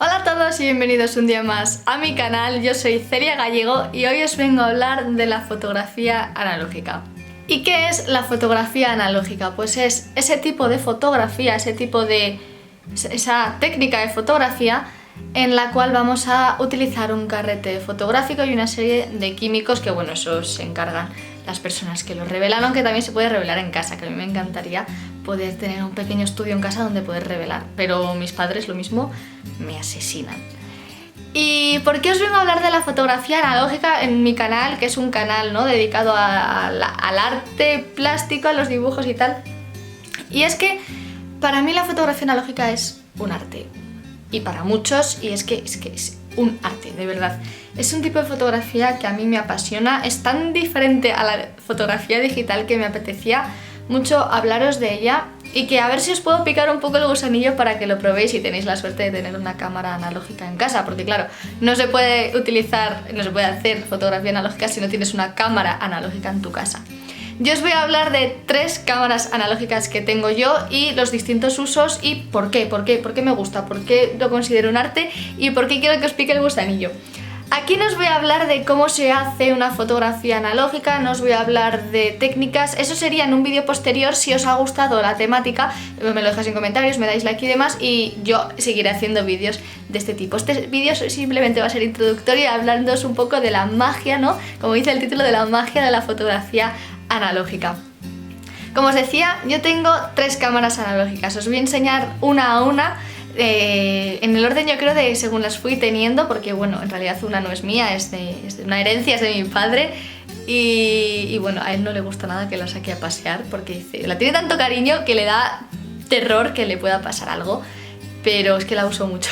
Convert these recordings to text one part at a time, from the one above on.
Hola a todos y bienvenidos un día más a mi canal. Yo soy Celia Gallego y hoy os vengo a hablar de la fotografía analógica. ¿Y qué es la fotografía analógica? Pues es ese tipo de fotografía, esa técnica de fotografía en la cual vamos a utilizar un carrete fotográfico y una serie de químicos que, bueno, eso se encargan las personas que lo revelan, aunque también se puede revelar en casa, que a mí me encantaría poder tener un pequeño estudio en casa donde poder revelar, pero mis padres lo mismo me asesinan. ¿Y por qué os vengo a hablar de la fotografía analógica en mi canal, que es un canal, ¿no?, dedicado al arte plástico, a los dibujos y tal? Y es que para mí la fotografía analógica es un arte, y para muchos, y es que es un arte, de verdad. Es un tipo de fotografía que a mí me apasiona, es tan diferente a la fotografía digital que me apetecía mucho hablaros de ella y que a ver si os puedo picar un poco el gusanillo para que lo probéis si tenéis la suerte de tener una cámara analógica en casa, porque claro, no se puede hacer fotografía analógica si no tienes una cámara analógica en tu casa. Yo os voy a hablar de 3 cámaras analógicas que tengo yo y los distintos usos y por qué me gusta, por qué lo considero un arte y por qué quiero que os pique el gusanillo. Aquí no os voy a hablar de cómo se hace una fotografía analógica, no os voy a hablar de técnicas, eso sería en un vídeo posterior. Si os ha gustado la temática, me lo dejáis en comentarios, me dais like y demás, y yo seguiré haciendo vídeos de este tipo. Este vídeo simplemente va a ser introductorio, hablándoos un poco de la magia, ¿no?, como dice el título, de la magia de la fotografía analógica. Como os decía, yo tengo 3 cámaras analógicas, os voy a enseñar una a una. En el orden, yo creo, de según las fui teniendo, porque bueno, en realidad una no es mía, es de una herencia, es de mi padre, y bueno, a él no le gusta nada que la saque a pasear porque dice, la tiene tanto cariño que le da terror que le pueda pasar algo, pero es que la uso mucho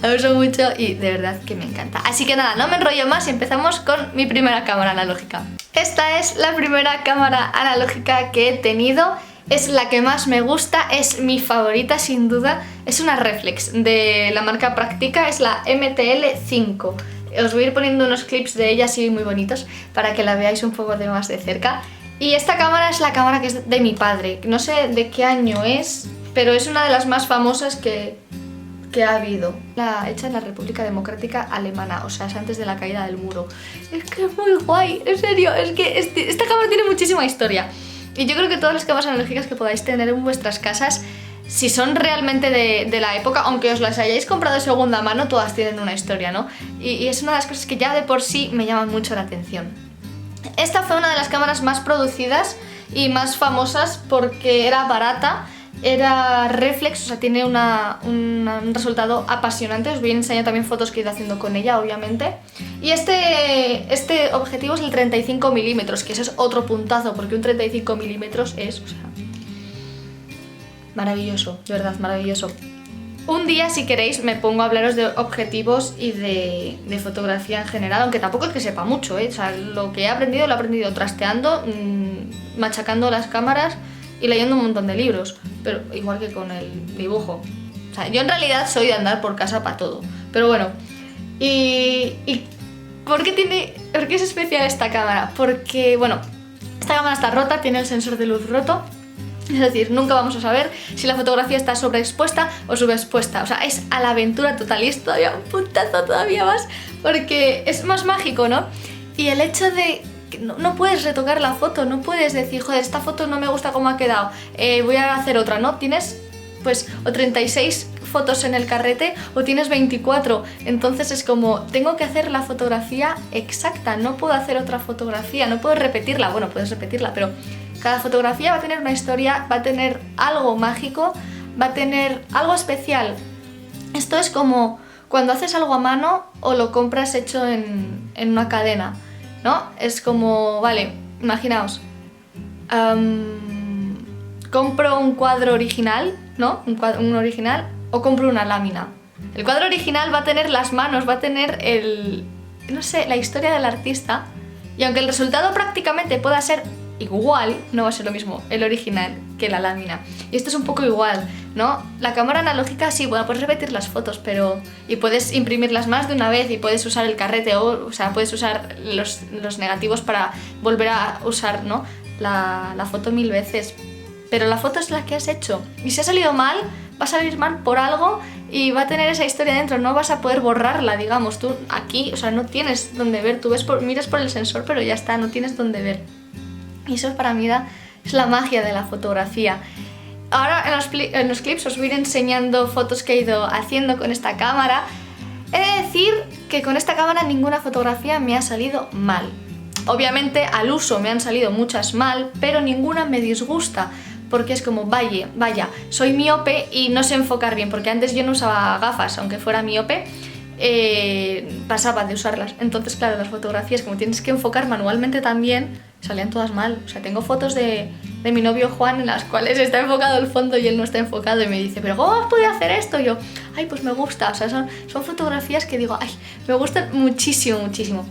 la uso mucho y de verdad que me encanta. Así que nada, no me enrollo más y empezamos con mi primera cámara analógica. Esta es la primera cámara analógica que he tenido. Es la que más me gusta, es mi favorita sin duda. Es una reflex de la marca Praktica, es la MTL5. Os voy a ir poniendo unos clips de ella así muy bonitos para que la veáis un poco más de cerca. Y esta cámara es la cámara que es de mi padre. No sé de qué año es, pero es una de las más famosas que ha habido. Hecha en la República Democrática Alemana, o sea, es antes de la caída del muro. Es que es muy guay, en serio, es que esta cámara tiene muchísima historia. Y yo creo que todas las cámaras analógicas que podáis tener en vuestras casas, si son realmente de la época, aunque os las hayáis comprado de segunda mano, todas tienen una historia, ¿no? Y es una de las cosas que ya de por sí me llaman mucho la atención. Esta fue una de las cámaras más producidas y más famosas porque era barata, era reflex, o sea, tiene un resultado apasionante. Os voy a enseñar también fotos que he ido haciendo con ella, obviamente. Y este objetivo es el 35 milímetros, que ese es otro puntazo, porque un 35 milímetros es, o sea, maravilloso, de verdad, maravilloso. Un día, si queréis, me pongo a hablaros de objetivos y de fotografía en general, aunque tampoco es que sepa mucho, ¿eh? O sea, lo que he aprendido lo he aprendido trasteando, machacando las cámaras y leyendo un montón de libros, pero igual que con el dibujo. O sea, yo en realidad soy de andar por casa para todo, pero bueno. ¿Y por qué es especial esta cámara? Porque, bueno, esta cámara está rota, tiene el sensor de luz roto. Es decir, nunca vamos a saber si la fotografía está sobreexpuesta o subexpuesta. O sea, es a la aventura total y es todavía un puntazo todavía más porque es más mágico, ¿no? Y el hecho de que no puedes retocar la foto, no puedes decir, joder, esta foto no me gusta cómo ha quedado, voy a hacer otra, ¿no? Tienes pues o 36 fotos en el carrete o tienes 24, entonces es como, tengo que hacer la fotografía exacta, no puedo hacer otra fotografía, no puedo repetirla, bueno, puedes repetirla, pero cada fotografía va a tener una historia, va a tener algo mágico, va a tener algo especial. Esto es como cuando haces algo a mano o lo compras hecho en una cadena, ¿no? Es como, vale, imaginaos, compro un cuadro original, ¿no? Un original, o compro una lámina. El cuadro original va a tener las manos, va a tener no sé, la historia del artista, y aunque el resultado prácticamente pueda ser igual, no va a ser lo mismo el original que la lámina. Y esto es un poco igual, ¿no? La cámara analógica sí, bueno, puedes repetir las fotos, y puedes imprimirlas más de una vez y puedes usar el carrete, o sea, puedes usar los negativos para volver a usar, ¿no?, la foto 1000 veces. Pero la foto es la que has hecho. Y si ha salido mal, va a salir mal por algo y va a tener esa historia dentro, no vas a poder borrarla, digamos, tú aquí, o sea, no tienes dónde ver, tú miras por el sensor, pero ya está, no tienes dónde ver. Y eso para mí es la magia de la fotografía. Ahora en los clips os voy a ir enseñando fotos que he ido haciendo con esta cámara. He de decir que con esta cámara ninguna fotografía me ha salido mal. Obviamente al uso me han salido muchas mal, pero ninguna me disgusta, porque es como, vaya, soy miope y no sé enfocar bien, porque antes yo no usaba gafas, aunque fuera miope, pasaba de usarlas. Entonces, claro, las fotografías, como tienes que enfocar manualmente también, salían todas mal. O sea, tengo fotos de mi novio Juan en las cuales está enfocado el fondo y él no está enfocado y me dice, ¿pero cómo has podido hacer esto? Y yo, ay, pues me gusta. O sea, son fotografías que digo, ay, me gustan muchísimo, muchísimo.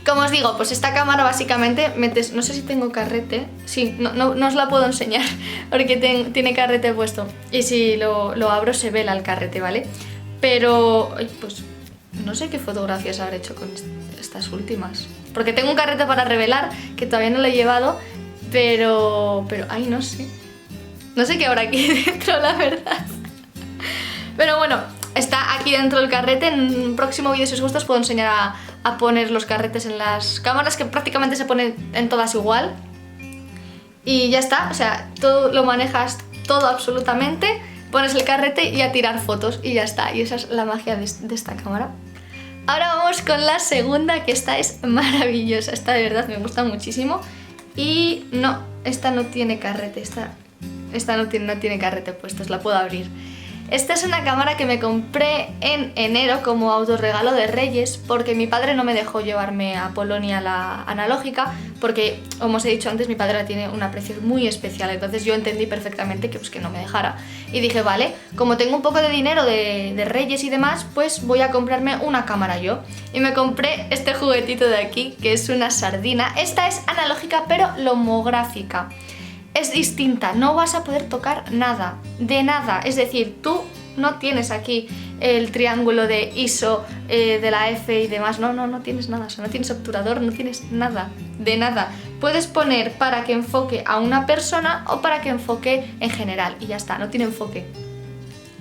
Como os digo, pues esta cámara básicamente metes, no sé si tengo carrete, sí, no os la puedo enseñar porque tiene carrete puesto y si lo abro se vela el carrete, ¿vale? Pero, pues no sé qué fotografías habré hecho con estas últimas, porque tengo un carrete para revelar que todavía no lo he llevado, pero, ay, no sé qué habrá aquí dentro, la verdad. Pero bueno, está aquí dentro el carrete. En un próximo vídeo, si os gusta, os puedo enseñar a poner los carretes en las cámaras, que prácticamente se ponen en todas igual. Y ya está, o sea, tú lo manejas todo absolutamente, pones el carrete y a tirar fotos y ya está. Y esa es la magia de esta cámara. Ahora vamos con la segunda, que esta es maravillosa. Esta de verdad me gusta muchísimo. Y no, esta no tiene carrete, esta no tiene carrete puesto, os la puedo abrir. Esta es una cámara que me compré en enero como autorregalo de Reyes, porque mi padre no me dejó llevarme a Polonia la analógica, porque, como os he dicho antes, mi padre la tiene un aprecio muy especial, entonces yo entendí perfectamente que no me dejara. Y dije, vale, como tengo un poco de dinero de Reyes y demás, pues voy a comprarme una cámara yo. Y me compré este juguetito de aquí, que es una sardina. Esta es analógica, pero lomográfica. Es distinta, no vas a poder tocar nada, de nada, es decir, tú no tienes aquí el triángulo de ISO, de la F y demás, no tienes nada, o sea, no tienes obturador, no tienes nada, de nada. Puedes poner para que enfoque a una persona o para que enfoque en general y ya está, no tiene enfoque.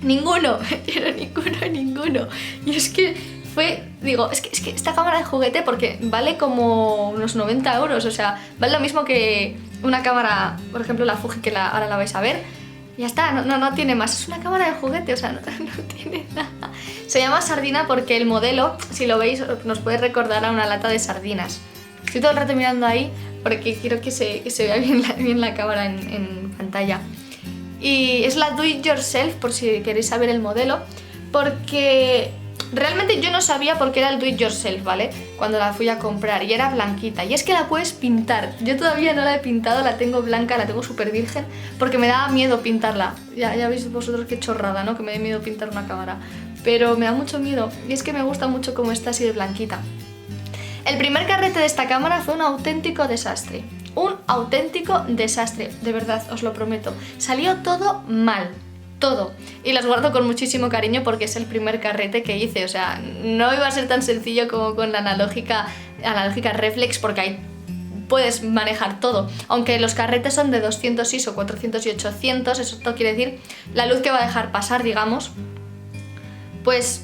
Ninguno, pero ninguno. Y es que digo, es que esta cámara de juguete, porque vale como unos 90 euros, o sea, vale lo mismo que una cámara, por ejemplo la Fuji, que ahora la vais a ver, y ya está, no tiene más, es una cámara de juguete, o sea, no tiene nada. Se llama sardina porque el modelo, si lo veis, nos puede recordar a una lata de sardinas. Estoy todo el rato mirando ahí porque quiero que se vea bien la cámara en pantalla. Y es la Do It Yourself, por si queréis saber el modelo, porque realmente yo no sabía por qué era el Do It Yourself, ¿vale? Cuando la fui a comprar, y era blanquita. Y es que la puedes pintar. Yo todavía no la he pintado, la tengo blanca, la tengo súper virgen, porque me daba miedo pintarla. Ya veis vosotros qué chorrada, ¿no? Que me dé miedo pintar una cámara. Pero me da mucho miedo, y es que me gusta mucho cómo está así de blanquita. El primer carrete de esta cámara fue un auténtico desastre. Un auténtico desastre, de verdad, os lo prometo. Salió todo mal. Todo. Y las guardo con muchísimo cariño porque es el primer carrete que hice. O sea, no iba a ser tan sencillo como con la analógica reflex, porque ahí puedes manejar todo. Aunque los carretes son de 200 ISO, 400 y 800, eso quiere decir la luz que va a dejar pasar, digamos, pues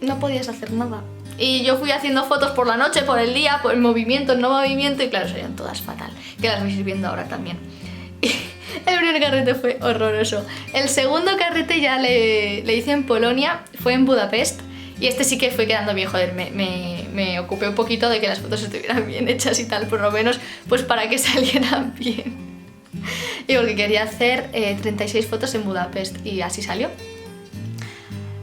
no podías hacer nada. Y yo fui haciendo fotos por la noche, por el día, por el movimiento, el no movimiento, y claro, salían todas fatal, que las vais viendo ahora también. El primer carrete fue horroroso. El segundo carrete ya le hice en Polonia, fue en Budapest, y este sí que fue quedando bien. Joder, me ocupé un poquito de que las fotos estuvieran bien hechas y tal, por lo menos, pues para que salieran bien. Y porque quería hacer 36 fotos en Budapest, y así salió.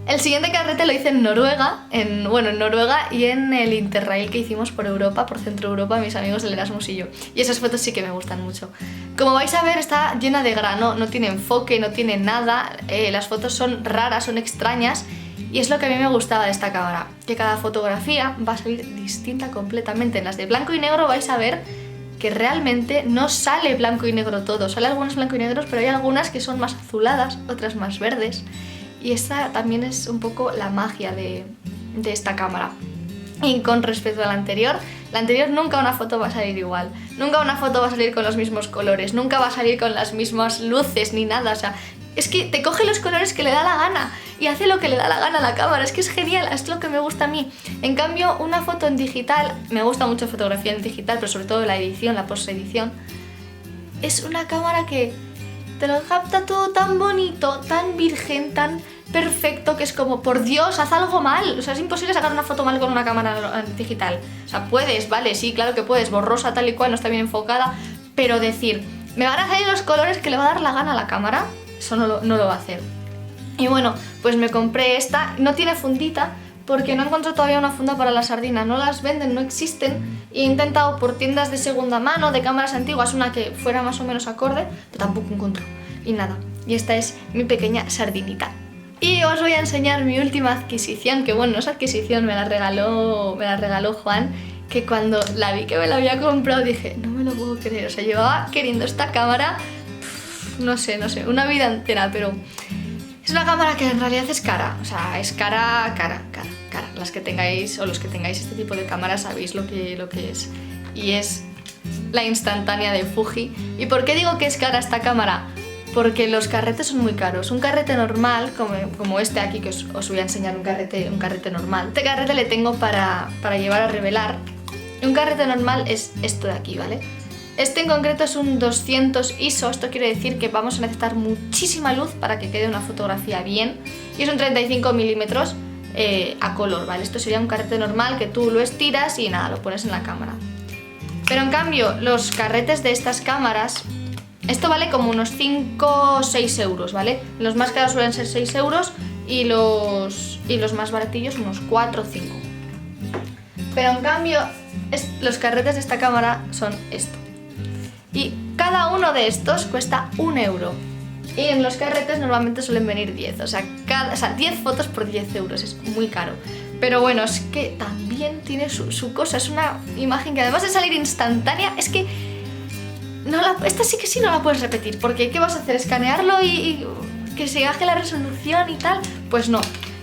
El siguiente carrete lo hice en Noruega, en Noruega y en el Interrail que hicimos por Europa, por Centro Europa, mis amigos del Erasmus y yo. Y esas fotos sí que me gustan mucho. Como vais a ver, está llena de grano, no tiene enfoque, no tiene nada, las fotos son raras, son extrañas, y es lo que a mí me gustaba de esta cámara, que cada fotografía va a salir distinta completamente. En las de blanco y negro vais a ver que realmente no sale blanco y negro todo, sale algunas blanco y negros, pero hay algunas que son más azuladas, otras más verdes. Y esta también es un poco la magia de esta cámara. Y con respecto a la anterior nunca una foto va a salir igual. Nunca una foto va a salir con los mismos colores, nunca va a salir con las mismas luces ni nada. O sea, es que te coge los colores que le da la gana y hace lo que le da la gana a la cámara. Es que es genial, es lo que me gusta a mí. En cambio, una foto en digital, me gusta mucho fotografía en digital, pero sobre todo la edición, la postedición, es una cámara que te lo capta todo tan bonito, tan virgen, tan perfecto, que es como, por Dios, haz algo mal. O sea, es imposible sacar una foto mal con una cámara digital. O sea, puedes, vale, sí, claro que puedes, borrosa tal y cual, no está bien enfocada, pero decir, me van a salir los colores que le va a dar la gana a la cámara, eso no lo va a hacer. Y bueno, pues me compré esta, no tiene fundita, porque no encuentro todavía una funda para la sardina, no las venden, no existen. He intentado por tiendas de segunda mano, de cámaras antiguas, una que fuera más o menos acorde, pero tampoco encuentro. Y nada, y esta es mi pequeña sardinita. Y os voy a enseñar mi última adquisición, que bueno, no es adquisición, me la regaló Juan, que cuando la vi que me la había comprado dije, no me lo puedo creer, o sea, llevaba queriendo esta cámara, no sé, una vida entera, pero es una cámara que en realidad es cara, o sea, es cara. Las que tengáis o los que tengáis este tipo de cámaras sabéis lo que es, y es la instantánea de Fuji. ¿Y por qué digo que es cara esta cámara? Porque los carretes son muy caros. Un carrete normal, como este aquí, que os voy a enseñar un carrete normal. Este carrete le tengo para llevar a revelar. Un carrete normal es esto de aquí, ¿vale? Este en concreto es un 200 ISO, esto quiere decir que vamos a necesitar muchísima luz para que quede una fotografía bien. Y es un 35 milímetros a color, ¿vale? Esto sería un carrete normal que tú lo estiras y nada, lo pones en la cámara. Pero en cambio, los carretes de estas cámaras, esto vale como unos 5 o 6 euros, ¿vale? Los más caros suelen ser 6 euros y los más baratillos unos 4 o 5. Pero en cambio, los carretes de esta cámara son esto. Y cada uno de estos cuesta 1 euro. Y en los carretes normalmente suelen venir 10. O sea, 10 fotos por 10 euros. Es muy caro. Pero bueno, es que también tiene su cosa. Es una imagen que además de salir instantánea, es que esta sí que sí no la puedes repetir. Porque ¿qué vas a hacer? ¿Escanearlo y que se baje la resolución y tal? Pues no.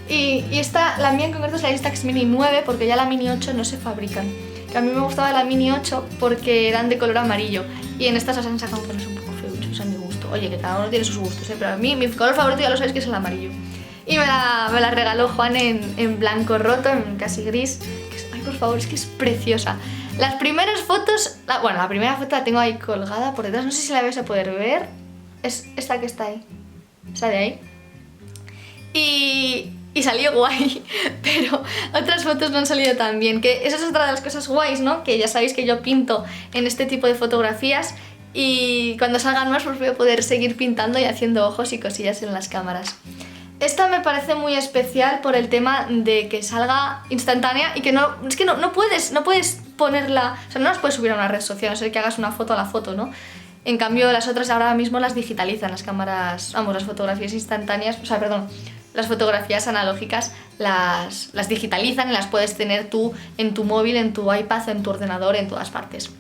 Y esta, la mía en concreto es la Instax Mini 9, porque ya la Mini 8 no se fabrican. Que a mí me gustaba la Mini 8 porque eran de color amarillo. Y en estas las han sacado colores un poco feuchos, a mi gusto. Oye, que cada uno tiene sus gustos, ¿eh? Pero a mí mi color favorito ya lo sabéis que es el amarillo. Y me la regaló Juan en blanco roto, en casi gris. Ay, por favor, es que es preciosa. Las primeras fotos... Bueno, la primera foto la tengo ahí colgada por detrás. No sé si la vais a poder ver. Es esta que está ahí. Esa de ahí. Y salió guay, pero otras fotos no han salido tan bien, que esa es otra de las cosas guays, ¿no? Que ya sabéis que yo pinto en este tipo de fotografías y cuando salgan más pues voy a poder seguir pintando y haciendo ojos y cosillas en las cámaras. Esta me parece muy especial por el tema de que salga instantánea y que no puedes ponerla, o sea, no las puedes subir a una red social, a no ser que hagas una foto a la foto, ¿no? En cambio, las otras ahora mismo las digitalizan, las cámaras, vamos, las fotografías instantáneas, o sea, perdón, las fotografías analógicas las digitalizan y las puedes tener tú en tu móvil, en tu iPad, en tu ordenador, en todas partes.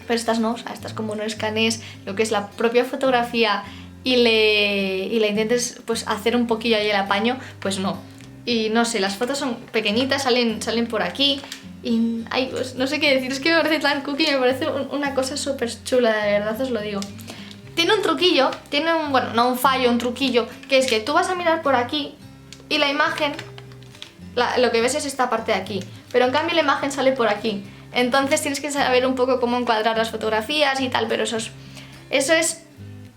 Pero estas no, o sea, estas como no escanees lo que es la propia fotografía y la intentes pues hacer un poquillo ahí el apaño, pues no. Y no sé, las fotos son pequeñitas, salen por aquí y ay, pues no sé qué decir, es que me parece tan cookie, me parece una cosa súper chula, de verdad os lo digo. Tiene un truquillo, bueno, no un fallo, un truquillo, que es que tú vas a mirar por aquí y la imagen, lo que ves es esta parte de aquí, pero en cambio la imagen sale por aquí. Entonces tienes que saber un poco cómo encuadrar las fotografías y tal, pero eso es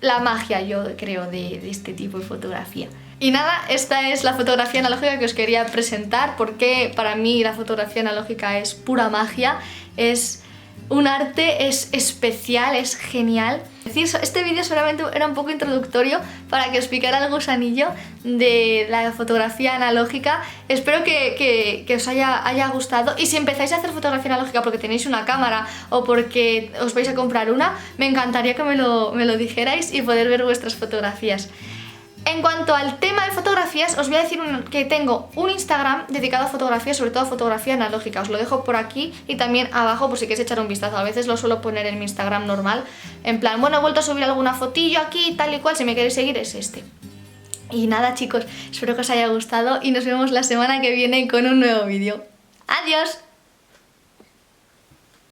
la magia, yo creo, de este tipo de fotografía. Y nada, esta es la fotografía analógica que os quería presentar, porque para mí la fotografía analógica es pura magia, es un arte, es especial, es genial. Este vídeo solamente era un poco introductorio para que os picara el gusanillo de la fotografía analógica. Espero que os haya gustado, y si empezáis a hacer fotografía analógica porque tenéis una cámara o porque os vais a comprar una, me encantaría que me lo dijerais y poder ver vuestras fotografías. En cuanto al tema de fotografías, os voy a decir que tengo un Instagram dedicado a fotografía, sobre todo a fotografía analógica. Os lo dejo por aquí y también abajo por si queréis echar un vistazo. A veces lo suelo poner en mi Instagram normal, en plan, bueno, he vuelto a subir alguna fotillo aquí, tal y cual, si me queréis seguir es este. Y nada, chicos, espero que os haya gustado y nos vemos la semana que viene con un nuevo vídeo. ¡Adiós!